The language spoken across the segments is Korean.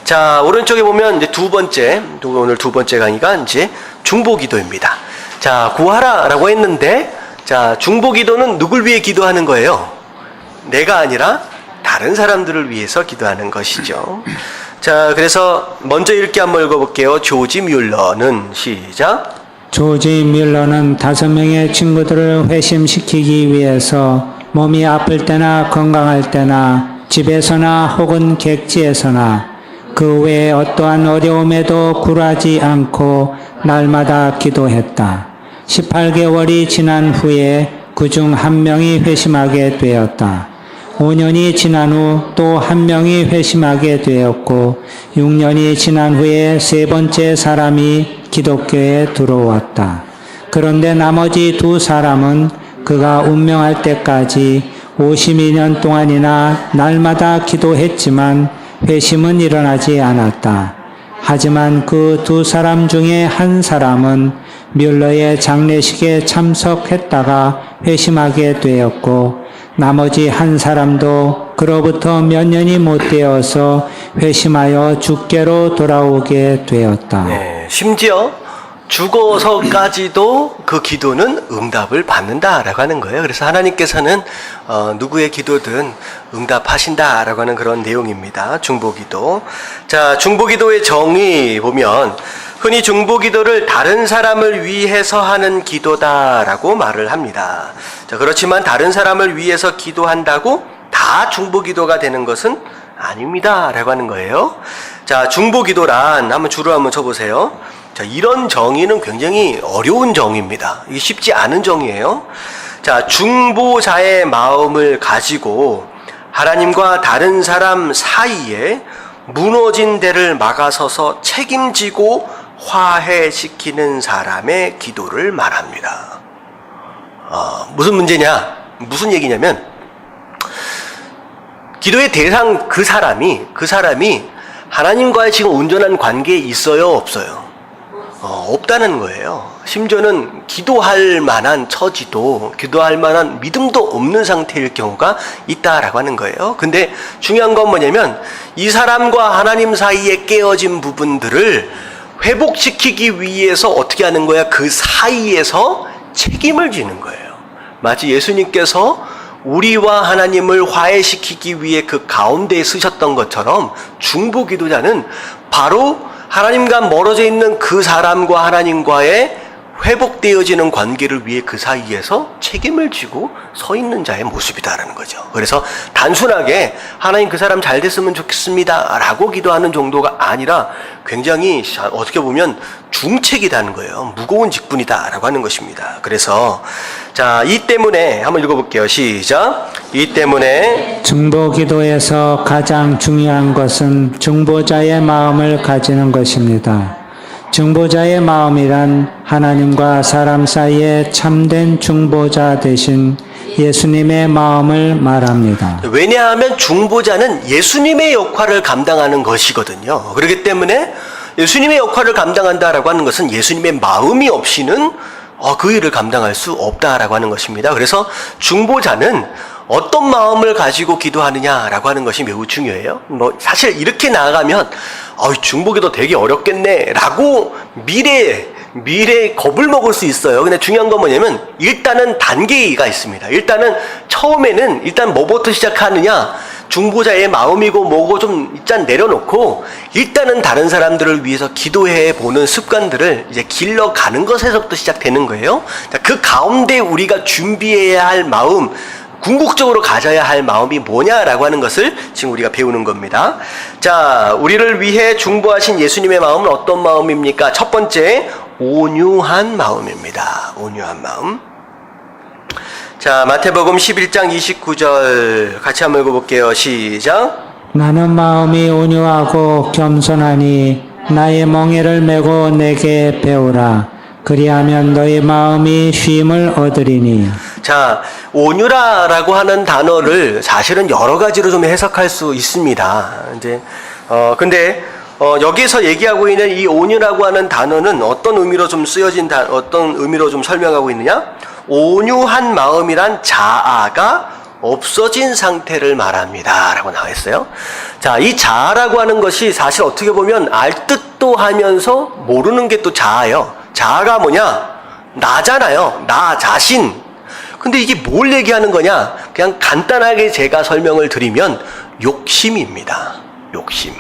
자, 오른쪽에 보면 이제 오늘 두 번째 강의가 이제 중보기도입니다. 자, 구하라라고 했는데, 자, 중보기도는 누굴 위해 기도하는 거예요? 내가 아니라 다른 사람들을 위해서 기도하는 것이죠. 자, 그래서 먼저 읽기 한번 읽어볼게요. 조지 뮬러는 시작. 조지 뮬러는 5명의 친구들을 회심시키기 위해서 몸이 아플 때나 건강할 때나 집에서나 혹은 객지에서나 그 외에 어떠한 어려움에도 굴하지 않고 날마다 기도했다. 18개월이 지난 후에 그중 1명이 회심하게 되었다. 5년이 지난 후 또 1명이 회심하게 되었고 6년이 지난 후에 3번째 사람이 기독교에 들어왔다. 그런데 나머지 2사람은 그가 운명할 때까지 52년 동안이나 날마다 기도했지만 회심은 일어나지 않았다. 하지만 그 2사람 중에 한 사람은 뮬러의 장례식에 참석했다가 회심하게 되었고 나머지 한 사람도 그로부터 몇 년이 못 되어서 회심하여 주께로 돌아오게 되었다. 네, 심지어 죽어서까지도 그 기도는 응답을 받는다라고 하는 거예요. 그래서 하나님께서는 누구의 기도든 응답하신다라고 하는 그런 내용입니다. 중보기도. 자, 중보기도의 정의 보면 흔히 중보기도를 다른 사람을 위해서 하는 기도다라고 말을 합니다. 자, 그렇지만 다른 사람을 위해서 기도한다고 다 중보기도가 되는 것은 아닙니다라고 하는 거예요. 자, 중보기도란 한번 줄을 한번 쳐보세요. 자, 이런 정의는 굉장히 어려운 정의입니다. 이게 쉽지 않은 정의예요. 자, 중보자의 마음을 가지고 하나님과 다른 사람 사이에 무너진 데를 막아서서 책임지고 화해시키는 사람의 기도를 말합니다. 무슨 문제냐? 무슨 얘기냐면 기도의 대상 그 사람이 하나님과의 지금 온전한 관계에 있어요, 없어요? 없다는 거예요. 심지어는 기도할 만한 처지도, 기도할 만한 믿음도 없는 상태일 경우가 있다라고 하는 거예요. 근데 중요한 건 뭐냐면 이 사람과 하나님 사이에 깨어진 부분들을 회복시키기 위해서 어떻게 하는 거야? 그 사이에서 책임을 지는 거예요. 마치 예수님께서 우리와 하나님을 화해시키기 위해 그 가운데에 쓰셨던 것처럼 중보기도자는 바로 하나님과 멀어져 있는 그 사람과 하나님과의 회복되어지는 관계를 위해 그 사이에서 책임을 지고 서 있는 자의 모습이다라는 거죠. 그래서 단순하게 하나님 그 사람 잘 됐으면 좋겠습니다 라고 기도하는 정도가 아니라 굉장히 어떻게 보면 중책이라는 거예요. 무거운 직분이다 라고 하는 것입니다. 그래서 자, 이 때문에 한번 읽어볼게요. 시작. 이 때문에 중보기도에서 가장 중요한 것은 중보자의 마음을 가지는 것입니다. 중보자의 마음이란 하나님과 사람 사이에 참된 중보자 되신 예수님의 마음을 말합니다. 왜냐하면 중보자는 예수님의 역할을 감당하는 것이거든요. 그렇기 때문에 예수님의 역할을 감당한다라고 하는 것은 예수님의 마음이 없이는 그 일을 감당할 수 없다라고 하는 것입니다. 그래서 중보자는 어떤 마음을 가지고 기도하느냐라고 하는 것이 매우 중요해요. 사실 이렇게 나아가면 중보기도 되게 어렵겠네라고 미래에 겁을 먹을 수 있어요. 근데 중요한 건 뭐냐면 일단은 단계가 있습니다. 일단은 처음에는 일단 뭐부터 시작하느냐? 중보자의 마음이고 뭐고 좀 일단 내려놓고 일단은 다른 사람들을 위해서 기도해 보는 습관들을 이제 길러가는 것에서부터 시작되는 거예요. 그 가운데 우리가 준비해야 할 마음, 궁극적으로 가져야 할 마음이 뭐냐라고 하는 것을 지금 우리가 배우는 겁니다. 자, 우리를 위해 중보하신 예수님의 마음은 어떤 마음입니까? 첫 번째, 온유한 마음입니다. 온유한 마음. 자, 마태복음 11장 29절 같이 한번 읽어볼게요. 시작. 나는 마음이 온유하고 겸손하니 나의 멍에를 메고 내게 배우라. 그리하면 너희 마음이 쉼을 얻으리니. 자, 온유라라고 하는 단어를 사실은 여러 가지로 좀 해석할 수 있습니다. 근데 여기서 얘기하고 있는 이 온유라고 하는 단어는 어떤 의미로 좀 어떤 의미로 좀 설명하고 있느냐? 온유한 마음이란 자아가 없어진 상태를 말합니다. 라고 나와 있어요. 자, 이 자아라고 하는 것이 사실 어떻게 보면 알 듯도 하면서 모르는 게 또 자아예요. 자아가 뭐냐? 나잖아요. 나 자신. 근데 이게 뭘 얘기하는 거냐? 그냥 간단하게 제가 설명을 드리면 욕심입니다. 욕심.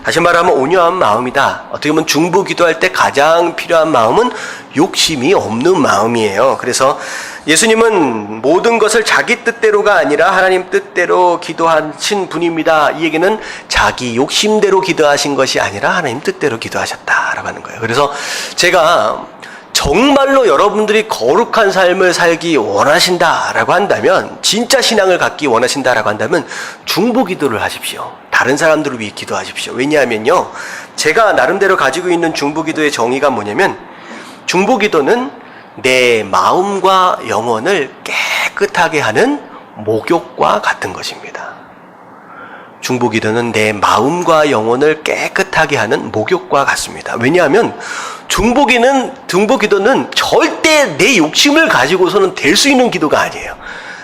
다시 말하면 온유한 마음이다. 어떻게 보면 중보 기도할 때 가장 필요한 마음은 욕심이 없는 마음이에요. 그래서 예수님은 모든 것을 자기 뜻대로가 아니라 하나님 뜻대로 기도하신 분입니다. 이 얘기는 자기 욕심대로 기도하신 것이 아니라 하나님 뜻대로 기도하셨다라고 하는 거예요. 그래서 제가 정말로 여러분들이 거룩한 삶을 살기 원하신다라고 한다면, 진짜 신앙을 갖기 원하신다라고 한다면 중보 기도를 하십시오. 다른 사람들을 위해 기도하십시오. 왜냐하면요, 제가 나름대로 가지고 있는 중보 기도의 정의가 뭐냐면, 중보 기도는 내 마음과 영혼을 깨끗하게 하는 목욕과 같은 것입니다. 중보 기도는 내 마음과 영혼을 깨끗하게 하는 목욕과 같습니다. 왜냐하면 중보 기도는 절대 내 욕심을 가지고서는 될 수 있는 기도가 아니에요.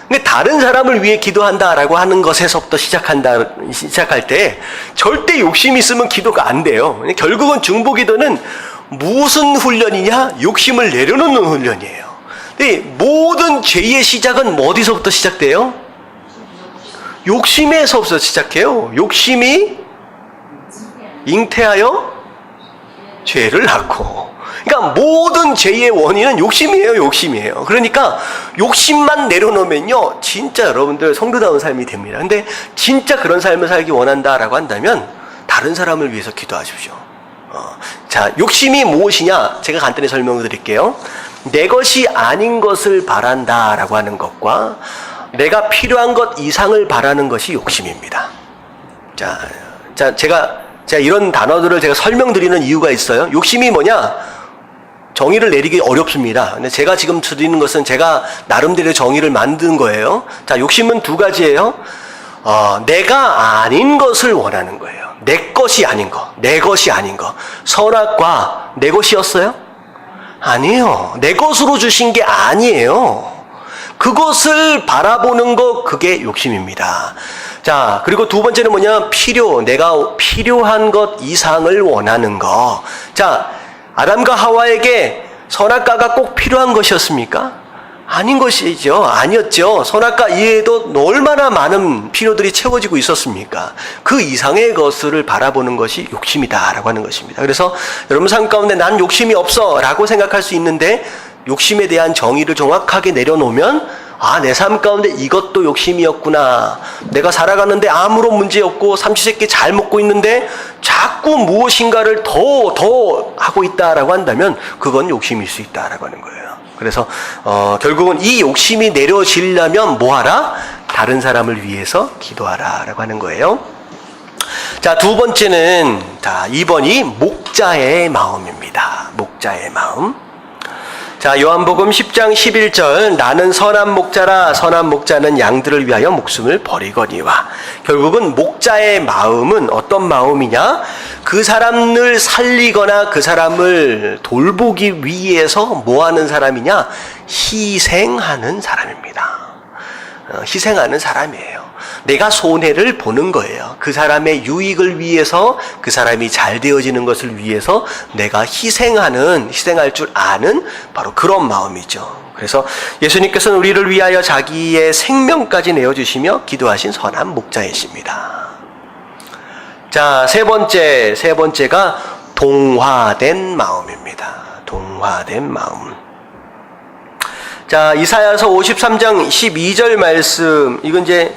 근데 다른 사람을 위해 기도한다라고 하는 것에서부터 시작할 때 절대 욕심이 있으면 기도가 안 돼요. 결국은 중보 기도는 무슨 훈련이냐? 욕심을 내려놓는 훈련이에요. 근데 모든 죄의 시작은 어디서부터 시작돼요? 욕심에서부터 시작해요. 욕심이 잉태하여 죄를 낳고. 그러니까 모든 죄의 원인은 욕심이에요. 욕심이에요. 그러니까 욕심만 내려놓으면요, 진짜 여러분들 성도다운 삶이 됩니다. 근데 진짜 그런 삶을 살기 원한다라고 한다면 다른 사람을 위해서 기도하십시오. 자, 욕심이 무엇이냐? 제가 간단히 설명을 드릴게요. 내 것이 아닌 것을 바란다라고 하는 것과 내가 필요한 것 이상을 바라는 것이 욕심입니다. 자, 제가 이런 단어들을 제가 설명드리는 이유가 있어요. 욕심이 뭐냐? 정의를 내리기 어렵습니다. 근데 제가 지금 드리는 것은 제가 나름대로 정의를 만든 거예요. 자, 욕심은 두 가지예요. 내가 아닌 것을 원하는 거예요. 내 것이 아닌 거, 내 것이 아닌 거. 선악과 내 것이었어요? 아니에요. 내 것으로 주신 게 아니에요. 그것을 바라보는 거, 그게 욕심입니다. 자, 그리고 두 번째는 뭐냐? 내가 필요한 것 이상을 원하는 거. 자, 아담과 하와에게 선악과가 꼭 필요한 것이었습니까? 아닌 것이죠. 아니었죠. 선악과 이외에도 얼마나 많은 필요들이 채워지고 있었습니까? 그 이상의 것을 바라보는 것이 욕심이다라고 하는 것입니다. 그래서 여러분 삶 가운데 난 욕심이 없어 라고 생각할 수 있는데, 욕심에 대한 정의를 정확하게 내려놓으면, 내 삶 가운데 이것도 욕심이었구나. 내가 살아가는데 아무런 문제 없고 삼시세끼 잘 먹고 있는데 자꾸 무엇인가를 더 하고 있다라고 한다면 그건 욕심일 수 있다라고 하는 거예요. 그래서 결국은 이 욕심이 내려지려면 뭐하라? 다른 사람을 위해서 기도하라라고 하는 거예요. 자, 두 번째는 2번이 목자의 마음입니다. 목자의 마음. 자, 요한복음 10장 11절, 나는 선한 목자라. 선한 목자는 양들을 위하여 목숨을 버리거니와. 결국은 목자의 마음은 어떤 마음이냐? 그 사람을 살리거나 그 사람을 돌보기 위해서 뭐 하는 사람이냐? 희생하는 사람입니다. 희생하는 사람이에요. 내가 손해를 보는 거예요. 그 사람의 유익을 위해서, 그 사람이 잘 되어지는 것을 위해서 내가 희생할 줄 아는 바로 그런 마음이죠. 그래서 예수님께서는 우리를 위하여 자기의 생명까지 내어주시며 기도하신 선한 목자이십니다. 자, 세 번째가 동화된 마음입니다. 동화된 마음. 자, 이사야서 53장 12절 말씀, 이건 이제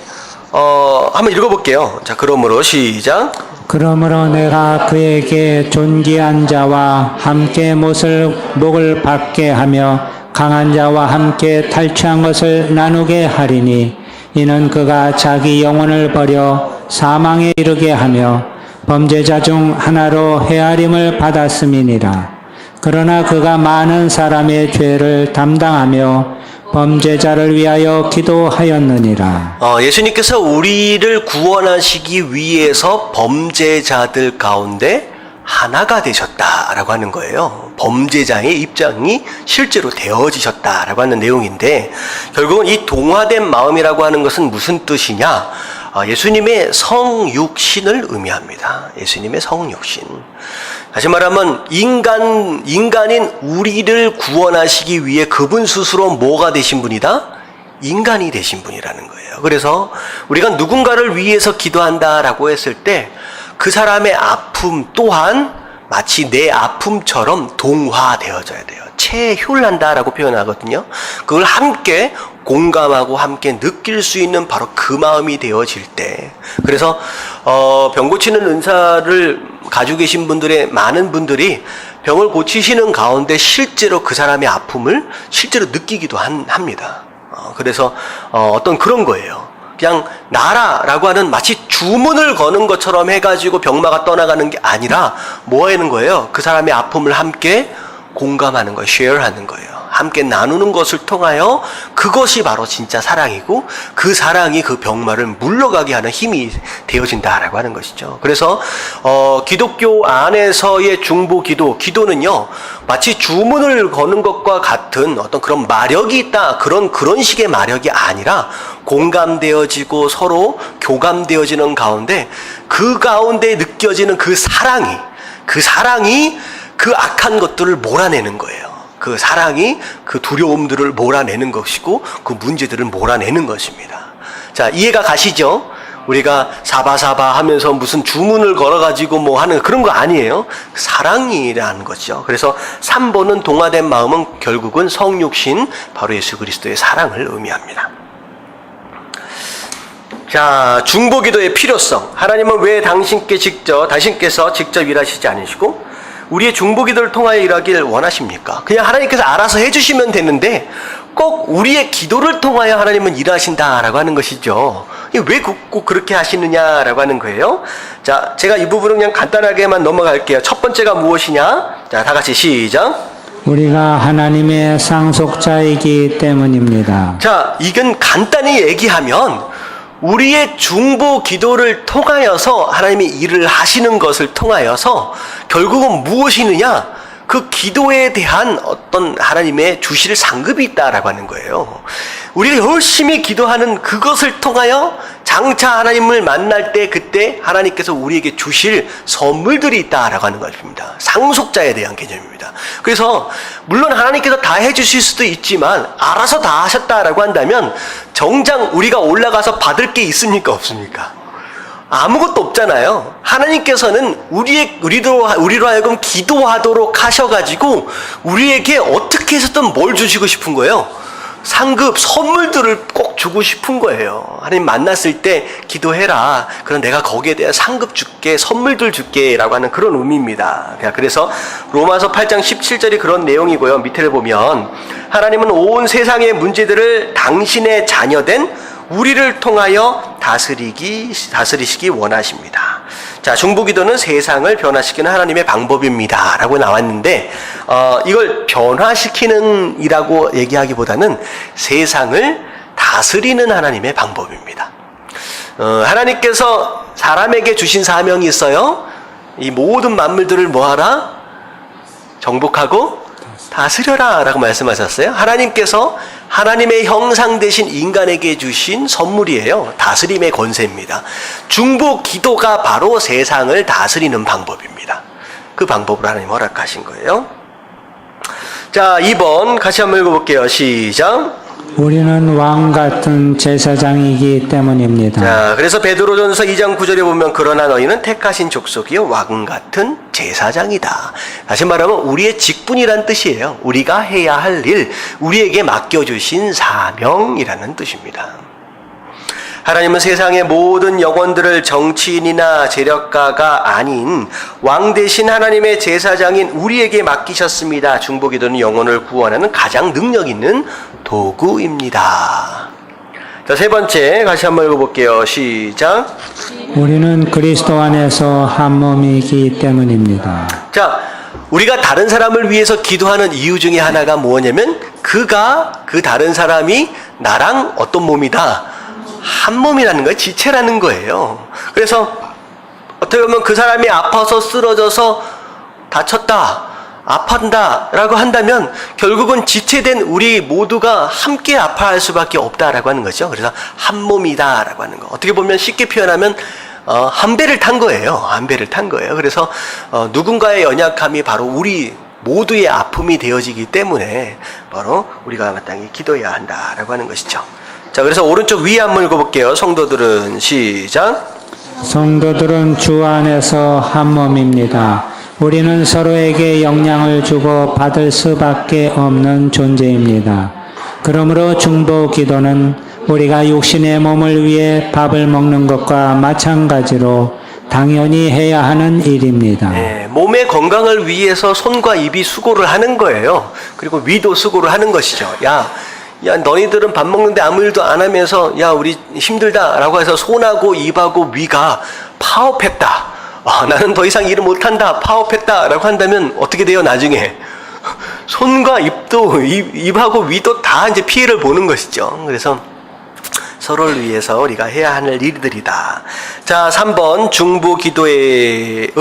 한번 읽어볼게요. 자, 그러므로 시작. 그러므로 내가 그에게 존귀한 자와 함께 목을 받게 하며 강한 자와 함께 탈취한 것을 나누게 하리니, 이는 그가 자기 영혼을 버려 사망에 이르게 하며 범죄자 중 하나로 헤아림을 받았음이니라. 그러나 그가 많은 사람의 죄를 담당하며 범죄자를 위하여 기도하였느니라. 예수님께서 우리를 구원하시기 위해서 범죄자들 가운데 하나가 되셨다라고 하는 거예요. 범죄자의 입장이 실제로 되어지셨다라고 하는 내용인데, 결국은 이 동화된 마음이라고 하는 것은 무슨 뜻이냐? 예수님의 성육신을 의미합니다. 예수님의 성육신. 다시 말하면 인간인 우리를 구원하시기 위해 그분 스스로 뭐가 되신 분이다? 인간이 되신 분이라는 거예요. 그래서 우리가 누군가를 위해서 기도한다라고 했을 때 그 사람의 아픔 또한 마치 내 아픔처럼 동화되어져야 돼요. 체휼한다라고 표현하거든요. 그걸 함께 공감하고 함께 느낄 수 있는 바로 그 마음이 되어질 때, 그래서 병 고치는 은사를 가지고 계신 분들의 많은 분들이 병을 고치시는 가운데 실제로 그 사람의 아픔을 실제로 느끼기도 합니다. 그래서 어떤 그런 거예요. 그냥 나라라고 하는 마치 주문을 거는 것처럼 해가지고 병마가 떠나가는 게 아니라 뭐 하는 거예요? 그 사람의 아픔을 함께 공감하는 거예요. 쉐어하는 거예요. 함께 나누는 것을 통하여 그것이 바로 진짜 사랑이고, 그 사랑이 그 병마를 물러가게 하는 힘이 되어진다라고 하는 것이죠. 그래서 기독교 안에서의 중보기도, 기도는요 마치 주문을 거는 것과 같은 어떤 그런 마력이 있다, 그런 식의 마력이 아니라 공감되어지고 서로 교감되어지는 가운데, 그 가운데 느껴지는 그 사랑이 그 악한 것들을 몰아내는 거예요. 그 사랑이 그 두려움들을 몰아내는 것이고, 그 문제들을 몰아내는 것입니다. 자, 이해가 가시죠? 우리가 사바사바 하면서 무슨 주문을 걸어가지고 뭐 하는 그런 거 아니에요. 사랑이라는 거죠. 그래서 3번은 동화된 마음은 결국은 성육신, 바로 예수 그리스도의 사랑을 의미합니다. 자, 중보기도의 필요성. 하나님은 왜 당신께서 직접 일하시지 않으시고 우리의 중보기도를 통하여 일하길 원하십니까? 그냥 하나님께서 알아서 해주시면 되는데 꼭 우리의 기도를 통하여 하나님은 일하신다라고 하는 것이죠. 왜 꼭 그렇게 하시느냐라고 하는 거예요. 자, 제가 이 부분은 그냥 간단하게만 넘어갈게요. 첫 번째가 무엇이냐? 자, 다 같이 시작. 우리가 하나님의 상속자이기 때문입니다. 자, 이건 간단히 얘기하면 우리의 중보 기도를 통하여서 하나님이 일을 하시는 것을 통하여서 결국은 무엇이느냐? 그 기도에 대한 어떤 하나님의 주실 상급이 있다라고 하는 거예요. 우리가 열심히 기도하는 그것을 통하여 장차 하나님을 만날 때 그때 하나님께서 우리에게 주실 선물들이 있다라고 하는 것입니다. 상속자에 대한 개념입니다. 그래서 물론 하나님께서 다 해주실 수도 있지만 알아서 다 하셨다라고 한다면 정작 우리가 올라가서 받을 게 있습니까? 없습니까? 아무것도 없잖아요. 하나님께서는 우리로 하여금 기도하도록 하셔가지고 우리에게 어떻게 해서든 뭘 주시고 싶은 거예요? 상급, 선물들을 꼭 주고 싶은 거예요. 하나님 만났을 때 기도해라. 그럼 내가 거기에 대한 상급 줄게, 선물들 줄게 라고 하는 그런 의미입니다. 그래서 로마서 8장 17절이 그런 내용이고요. 밑에를 보면 하나님은 온 세상의 문제들을 당신의 자녀된 우리를 통하여 다스리시기 원하십니다. 자, 중보기도는 세상을 변화시키는 하나님의 방법입니다 라고 나왔는데 이걸 변화시키는 이라고 얘기하기보다는 세상을 다스리는 하나님의 방법입니다. 하나님께서 사람에게 주신 사명이 있어요. 이 모든 만물들을 뭐하라? 정복하고 다스려라 라고 말씀하셨어요. 하나님께서 하나님의 형상 되신 인간에게 주신 선물이에요. 다스림의 권세입니다. 중보 기도가 바로 세상을 다스리는 방법입니다. 그 방법을 하나님 허락하신 거예요. 자, 2번 같이 한번 읽어볼게요. 시작. 우리는 왕 같은 제사장이기 때문입니다. 자, 그래서 베드로전서 2장 9절에 보면 그러나 너희는 택하신 족속이요 왕 같은 제사장이다. 다시 말하면 우리의 직분이란 뜻이에요. 우리가 해야 할 일, 우리에게 맡겨주신 사명이라는 뜻입니다. 하나님은 세상의 모든 영혼들을 정치인이나 재력가가 아닌 왕 대신 하나님의 제사장인 우리에게 맡기셨습니다. 중보기도는 영혼을 구원하는 가장 능력 있는 도구입니다. 자, 세 번째 같이 한번 읽어볼게요. 시작. 우리는 그리스도 안에서 한 몸이기 때문입니다. 자, 우리가 다른 사람을 위해서 기도하는 이유 중에 하나가 뭐냐면 그 다른 사람이 나랑 어떤 몸이다? 한 몸이라는 거예요. 지체라는 거예요. 그래서 어떻게 보면 그 사람이 아파서 쓰러져서 다쳤다, 아파한다 라고 한다면 결국은 지체된 우리 모두가 함께 아파할 수밖에 없다라고 하는 거죠. 그래서 한 몸이다 라고 하는 거. 어떻게 보면 쉽게 표현하면 한 배를 탄 거예요. 한 배를 탄 거예요. 그래서 누군가의 연약함이 바로 우리 모두의 아픔이 되어지기 때문에 바로 우리가 마땅히 기도해야 한다라고 하는 것이죠. 자, 그래서 오른쪽 위에 한번 읽어볼게요. 성도들은 시작. 성도들은 주 안에서 한 몸입니다. 우리는 서로에게 영향을 주고 받을 수밖에 없는 존재입니다. 그러므로 중보 기도는 우리가 육신의 몸을 위해 밥을 먹는 것과 마찬가지로 당연히 해야 하는 일입니다. 네, 몸의 건강을 위해서 손과 입이 수고를 하는 거예요. 그리고 위도 수고를 하는 것이죠. 야, 너희들은 밥 먹는데 아무 일도 안 하면서 야, 우리 힘들다라고 해서 손하고 입하고 위가 파업했다. 나는 더 이상 일을 못한다. 파업했다라고 한다면 어떻게 돼요? 나중에 손과 입하고 위도 다 이제 피해를 보는 것이죠. 그래서 서로를 위해서 우리가 해야 하는 일들이다. 자, 3번 중보 기도의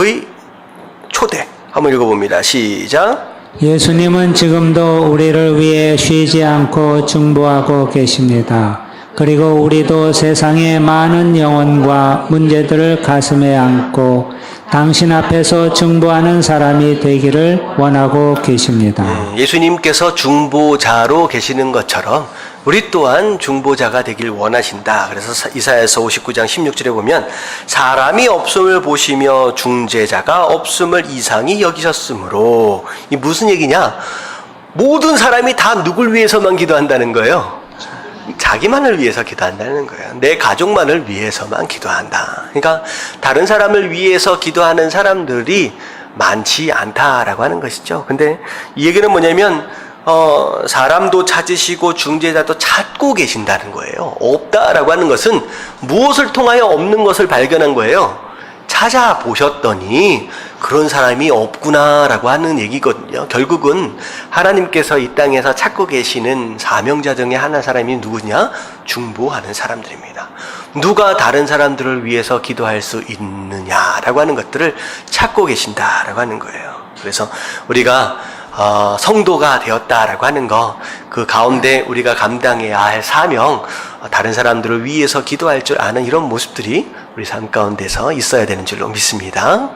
초대 한번 읽어봅니다. 시작. 예수님은 지금도 우리를 위해 쉬지 않고 중보하고 계십니다. 그리고 우리도 세상의 많은 영혼과 문제들을 가슴에 안고 당신 앞에서 중보하는 사람이 되기를 원하고 계십니다. 예수님께서 중보자로 계시는 것처럼 우리 또한 중보자가 되길 원하신다. 그래서 이사야서 59장 16절에 보면 사람이 없음을 보시며 중재자가 없음을 이상히 여기셨으므로, 이 무슨 얘기냐? 모든 사람이 다 누굴 위해서만 기도한다는 거예요. 자기만을 위해서 기도한다는 거예요. 내 가족만을 위해서만 기도한다. 그러니까 다른 사람을 위해서 기도하는 사람들이 많지 않다라고 하는 것이죠. 근데 이 얘기는 뭐냐면 사람도 찾으시고 중재자도 찾고 계신다는 거예요. 없다라고 하는 것은 무엇을 통하여 없는 것을 발견한 거예요. 찾아보셨더니 그런 사람이 없구나라고 하는 얘기거든요. 결국은 하나님께서 이 땅에서 찾고 계시는 사명자 중에 하나 사람이 누구냐? 중보하는 사람들입니다. 누가 다른 사람들을 위해서 기도할 수 있느냐라고 하는 것들을 찾고 계신다라고 하는 거예요. 그래서 우리가 성도가 되었다라고 하는 거, 그 가운데 우리가 감당해야 할 사명, 다른 사람들을 위해서 기도할 줄 아는 이런 모습들이 우리 삶 가운데서 있어야 되는 줄로 믿습니다.